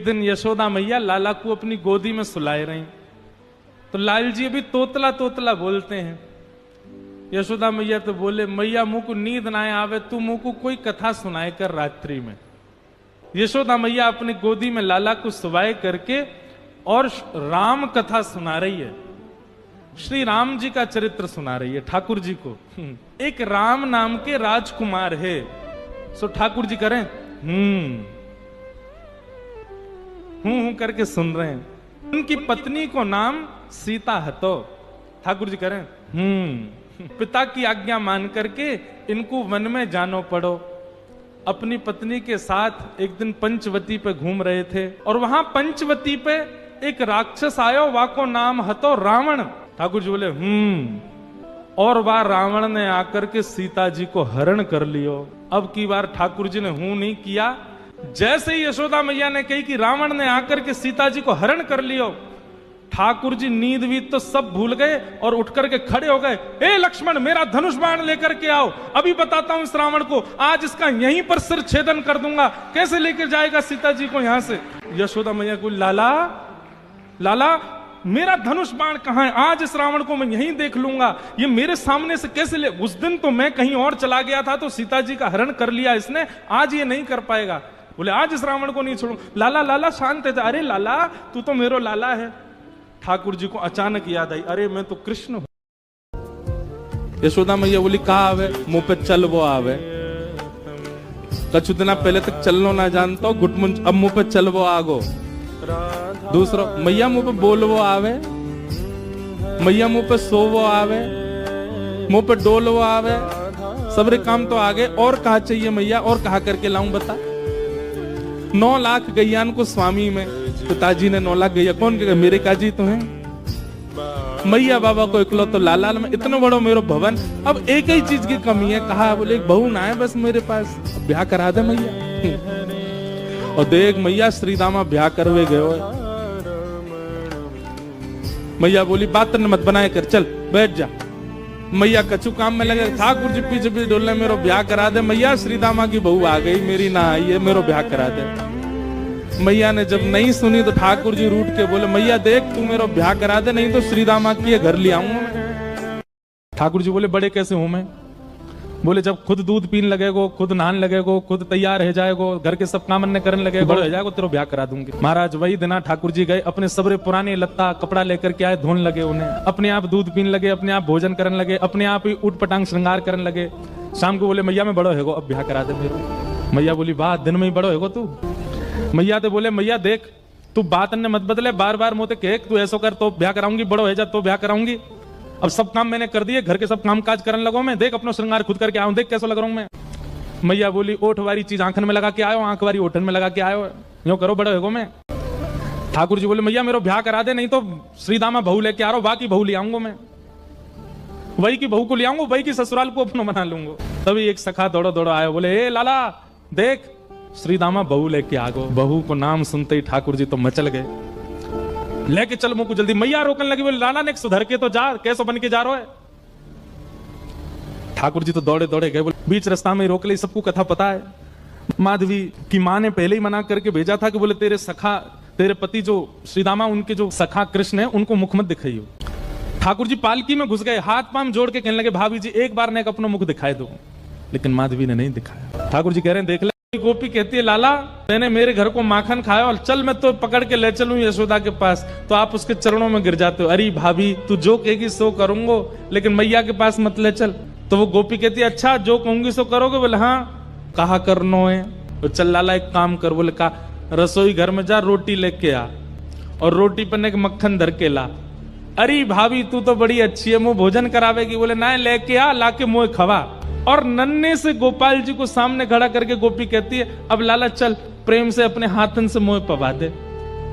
दिन यशोदा मैया लाला को अपनी गोदी में सुलाए रही, तो लाल जी अभी तोतला तोतला बोलते हैं। यशोदा मैया तो बोले, मैया मुंह को नींद ना आवे, तू मुंह को कोई कथा सुनाए कर रात्रि में। यशोदा मैया अपनी गोदी में लाला को सुवाए करके और राम कथा सुना रही है, श्री राम जी का चरित्र सुना रही है ठाकुर जी को। एक राम नाम के राजकुमार है। सो ठाकुर जी करें हूं करके सुन रहे हैं। उनकी पत्नी को नाम सीता है, तो ठाकुर जी करें पिता की आज्ञा मान करके इनको वन में जानो पड़ो। अपनी पत्नी के साथ एक दिन पंचवती पे घूम रहे थे और वहां पंचवती पे एक राक्षस आयो, वाको नाम हतो रावण। ठाकुर जी बोले और वह रावण ने आकर के सीता जी को हरण कर लियो। अब की बार ठाकुर जी ने हूं नहीं किया। जैसे ही यशोदा मैया ने कही कि रावण ने आकर के सीता जी को हरण कर लियो, ठाकुर जी नींद वीत तो सब भूल गए और उठ करके खड़े हो गए। ए लक्ष्मण, मेरा धनुष बाण लेकर के आओ, अभी बताता हूं इस रावण को, आज इसका यहीं पर सिर छेदन कर दूंगा। कैसे लेकर जाएगा सीता जी को यहां से? यशोदा मैया को, लाला लाला मेरा धनुष बाण कहां है? आज इस रावण को मैं यहीं देख लूंगा, ये मेरे सामने से कैसे ले? उस दिन तो मैं कहीं और चला गया था तो सीता जी का हरण कर लिया इसने, आज ये नहीं कर पाएगा। बोले आज इस रावण को नहीं छोड़ू। लाला लाला शांत है। अरे लाला, तू तो मेरो लाला है। ठाकुर जी को अचानक याद आई, अरे मैं तो कृष्ण हूं। यशोदा मैया बोली, कहा आवे? मुंह पे चल वो आवे। कछु दिना पहले तक चलनो ना जानता, घुटमुंज, अब मुंह पे चल वो आगो। दूसरा, मैया मुंह पे बोल वो आवे, मैया मुंह पे सो वो आवे, मुंह पे डोल वो आवे, सबरे काम तो आगे। और कहा चाहिए मैया? और कहा करके लाऊं बता? 9 लाख गैयान को स्वामी में पिताजी ने 9 लाख गैया कौन कहेगा? मेरे काजी तो हैं। मैया बाबा को इकलो तो लाला में इतना बड़ो मेरो भवन, अब एक ही चीज की कमी है। कहा, बोले एक बहू ना है बस मेरे पास, ब्याह करा दे मैया। और देख मैया श्रीदामा ब्याह करवे गयो। मैया बोली, बात मत बनाए कर, चल बैठ जा। मैया कछु काम में लगे, ठाकुर जी पीछे पीछे डोलने, मेरो ब्याह करा दे। मैया श्रीदामा की बहू आ गई, मेरी ना आई है, मेरो ब्याह करा दे। मैया ने जब नहीं सुनी तो ठाकुर जी रूठ के बोले, मैया देख तू मेरो ब्याह करा दे, नहीं तो श्रीदामा की घर ले आऊंगा। ठाकुर जी बोले, बड़े कैसे हूं मैं? बोले, जब खुद दूध पीने लगेगो, खुद नहान लगेगो, खुद तैयार रह जाएगो, घर के सब काम अन्य करने लगेगो, बड़ो हो जाएगो, तेरा ब्याह करा दूंगी। महाराज वही दिना ठाकुर जी गए, अपने सबरे पुराने लत्ता कपड़ा लेकर के आए, धोने लगे उन्हें, अपने आप दूध पीने लगे, अपने आप भोजन करने लगे, अपने आप ही उठ पटांग श्रृंगार करने लगे। शाम को बोले, मैया मैं बड़ो हैगो, अब ब्याह करा दे मेरे। मैया बोली, वाह दिन में ही बड़ो हैगो तू। मैया तो बोले, मैया देख तू बात अन्य मत बदले, बार बार मोते कह तू ऐसा कर तो ब्याह कराऊंगी, बड़ो है जा तो ब्याह कराऊंगी। अब सब काम मैंने कर दिए, घर के सब काम काज करने लगो मैं, देख अपना श्रृंगार खुद करके आऊं, देख कैसा लग रहा हूं मैं। मैया बोली, ओठ वाली चीज आंखन में लगा के आयो, आंख वाली ओठन में लगा के आयो, यूं करो बड़ो हैगो मैं। ठाकुर जी बोले, मैया मेरो ब्याह करा दे, नहीं तो श्रीदामा बहू लेके आ रहा हूं, बाकी बहू ले आऊंगा मैं, वही की बहू को ले आऊंगा, वही की ससुराल को अपना बना लूंगा। तभी एक सखा दौड़ो दौड़ो आयो, बोले, ए लाला देख श्रीदामा बहू लेके आ गो। बहू को नाम सुनते ही ठाकुर जी तो मचल गए, लेके चल मुझको जल्दी। मैया रोकने लगी, बोले, लाला ने सुधर के तो जा, कैसे बन के जा रहा है? ठाकुर जी तो दौड़े दौड़े गए, बोले बीच रास्ता में रोक ले, सबको कथा पता है। माधवी की मां ने पहले ही मना करके भेजा था कि बोले तेरे सखा, तेरे पति जो श्रीदामा, उनके जो सखा कृष्ण है, उनको मुख मत दिखाइयो। ठाकुर जी पालकी में घुस गए, हाथ पांव जोड़ के कहने लगे, भाभी जी एक बार ने अपना मुख दिखाए दो, लेकिन माधवी ने नहीं दिखाया। ठाकुर जी कह रहे हैं, देख ले। गोपी कहती है, लाला मैंने मेरे घर को माखन खाया और चल मैं तो पकड़ के ले चलूं यशोदा के पास, तो आप उसके चरणों में गिर जाते हो। अरे भाभी तू जो कहेगी सो करूंगा, लेकिन मैया के पास मत ले चल। तो वो गोपी कहती है, अच्छा जो कहूंगी सो करोगे? बोले हाँ, कहा करनो है। तो चल लाला एक काम कर। बोले का? रसोई घर में जा, रोटी लेके आ और रोटी पर एक मक्खन धर के ला। अरे भाभी तू तो बड़ी अच्छी है, मुंह भोजन करावेगी? बोले ना, लेके आ, लाके मुंह खवा। और नन्हे से गोपाल जी को सामने खड़ा करके गोपी कहती है, अब लाला चल प्रेम से अपने हाथन से मुंह पवा दे।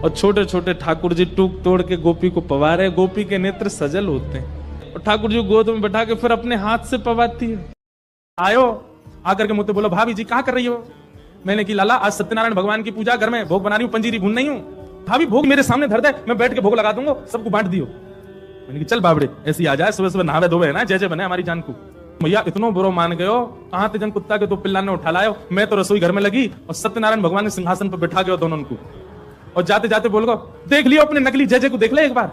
और छोटे छोटे ठाकुर जी टूक तोड़ के गोपी को पवा रहे, गोपी के नेत्र सजल होते हैं। और ठाकुर जी गोद में बैठा के फिर अपने हाथ से पवाती है। आयो आकर के मुझे बोलो, भाभी जी कहाँ कर रही हो? मैंने की लाला आज सत्यनारायण भगवान की पूजा, घर में भोग बना रही हूँ, पंजीरी भून नहीं हूँ। भाभी भोग मेरे सामने धर दे, मैं बैठ के भोग लगा दूंगा, सबको बांट दियो। मैंने की चल बाबड़े ऐसी आ जाए, सुबह सुबह नहावे धोवे है ना, जय जय बने हमारी जान को। मैया इतनो बुरो मान गयो, कहां ते जन कुत्ता के तो पिल्ला ने उठा लायो। मैं तो रसोई घर में लगी और सत्यनारायण भगवान ने सिंहासन पर बैठा गयो दोनों को। और जाते जाते बोल गो, देख लियो अपने नकली जजे को, देख ले एक बार।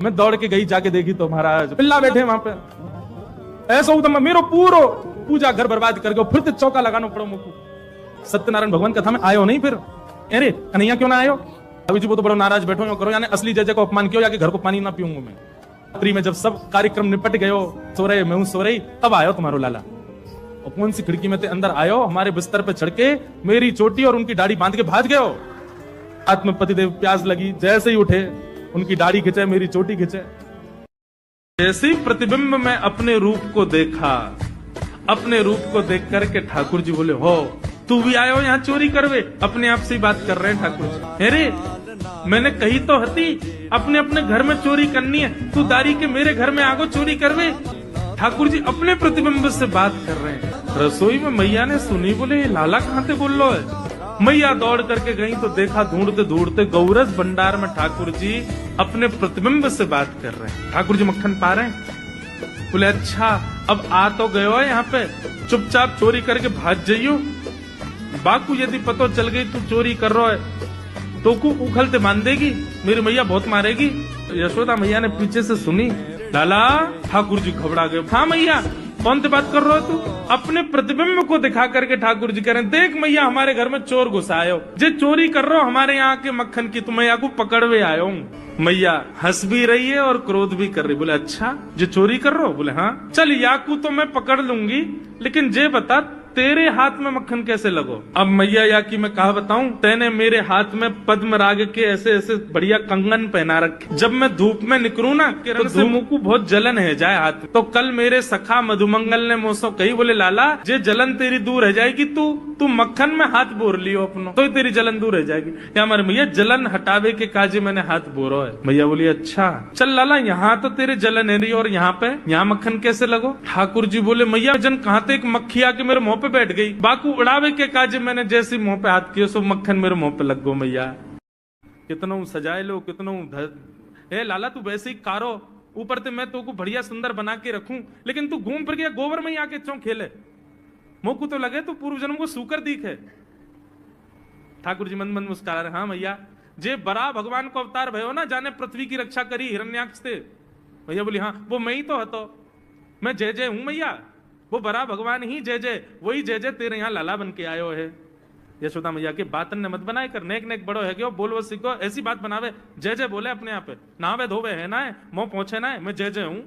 मैं दौड़ के गई, जाके देखी तो महाराज पिल्ला बैठे वहां पे। ऐसा हो तो मेरो पूरो पूजा घर बर्बाद कर गयो, फिर चौका लगाना पड़ो मुझको। सत्यनारायण भगवान कथा में आयो नहीं फिर, अरे कन्हैया क्यों ना आयो? अभी जी वो तो बड़ो नाराज बैठो यो करो, यानी असली जजे को अपमान क्यों, या कि घर को पानी ना पीऊंगा मैं। रात्रि में जब सब कार्यक्रम निपट गयो, सो रहे मैं हूं सो रही, तब आयो तुम्हारो लाला। और कौन सी खिड़की में ते अंदर आयो, हमारे बिस्तर पे चढ़ के मेरी चोटी और उनकी दाढ़ी बांध के भाग गयो। हाथ में पतिदेव प्यास लगी, जैसे ही उठे उनकी दाढ़ी खिंचे, मेरी चोटी खिंचे। जैसे ही प्रतिबिंब में अपने रूप को देखा, अपने रूप को देख करके ठाकुर जी बोले, हो तू भी आयो यहाँ चोरी करवे? अपने आप से ही बात कर रहे हैं ठाकुर जी। अरे मैंने कही तो हती अपने अपने घर में चोरी करनी है, तू दारी के मेरे घर में आगो चोरी करवे? ठाकुर जी अपने प्रतिबिंब से बात कर रहे हैं। रसोई में मैया ने सुनी, बोले लाला कहाँ से बोल लो है? मैया दौड़ करके गई तो देखा ढूंढते ढूंढते गौरस भंडार में ठाकुर जी अपने प्रतिबिंब से बात कर रहे हैं। ठाकुर जी मक्खन पा रहे हैं। बोले अच्छा अब आ तो गयो है यहाँ पे, चुपचाप चोरी करके भाग जाइयो। बाकू यदि पतो चल गई तू चोरी कर रहा है तो को उखलते मान देगी, मेरी मैया बहुत मारेगी। यशोदा मैया ने पीछे से सुनी, लाला। ठाकुर जी घबरा गए। हाँ मैया कौन सी बात कर रहे हो तू? अपने प्रतिबिंब को दिखा करके ठाकुर जी कह रहे हैं, देख मैया हमारे घर में चोर घुसा आयो, जे चोरी कर रहे हो हमारे यहाँ के मक्खन की, तो मैया को पकड़वे आयो हूँ। मैया हंस भी रही है और क्रोध भी कर रही। बोले अच्छा जे चोरी कर रहे हो? बोले हाँ। चल याकू तो मैं पकड़ लूंगी, लेकिन जे बता तेरे हाथ में मक्खन कैसे लगो? अब मैया या की मैं कहा बताऊं, तेने मेरे हाथ में पद्म राग के ऐसे ऐसे बढ़िया कंगन पहना रखे, जब मैं धूप में निकलूं ना तो धूप को बहुत जलन है जाए हाथ। तो कल मेरे सखा मधुमंगल ने मुझसे कही, बोले लाला जे जलन तेरी दूर रह जाएगी, तू मक्खन में हाथ बोर लियो अपनो, तो तेरी जलन दूर रह जाएगी। या हमारे मैया जलन हटावे के काजे मैंने हाथ बोरो है। मैया बोली अच्छा चल लाला, यहाँ तो तेरे जलन है रही और यहाँ पे यहाँ मक्खन कैसे लगो? ठाकुर जी बोले मैया जन कहाँ ते एक मक्खी आके मेरे मुंह पे बैठ गई, बाकू उड़ावे के काजे मैंने जैसे मुंह पे हाथ किया सो मक्खन मेरे मुंह पे लग गो। मैया कितनों सजाए लो, कितनों ए लाला तू वैसे ही कारो, ऊपर से मैं तो को बढ़िया सुंदर बना के रखूं, लेकिन तू घूम फिर गया गोबर में ही आके चौं खेले, मोकू तो लगे तू पूर्व जन्म को सूकर दिखे। ठाकुर जी मंद मंद मुस्कुरा रहे। हाँ मैया जे बड़ा भगवान को अवतार भयो ना, जाने पृथ्वी की रक्षा करी हिरण्याक्ष से। भैया बोली हाँ वो मैं ही तो हतो, मैं जय जय हूं मैया, वो बड़ा भगवान ही जय जय, वही जय जय तेरे यहाँ लाला बन के आयो है। यशोदा मैया के बातन ने मत बनाए कर, नेक नेक बड़ो है क्यों बोल वो सीखो, ऐसी बात बनावे, जय जय बोले अपने आप पे, नहावे धोवे है ना, मुंह पहुंचे ना, मैं जय जय हूं।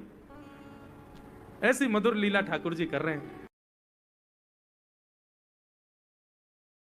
ऐसी मधुर लीला ठाकुर जी कर रहे हैं।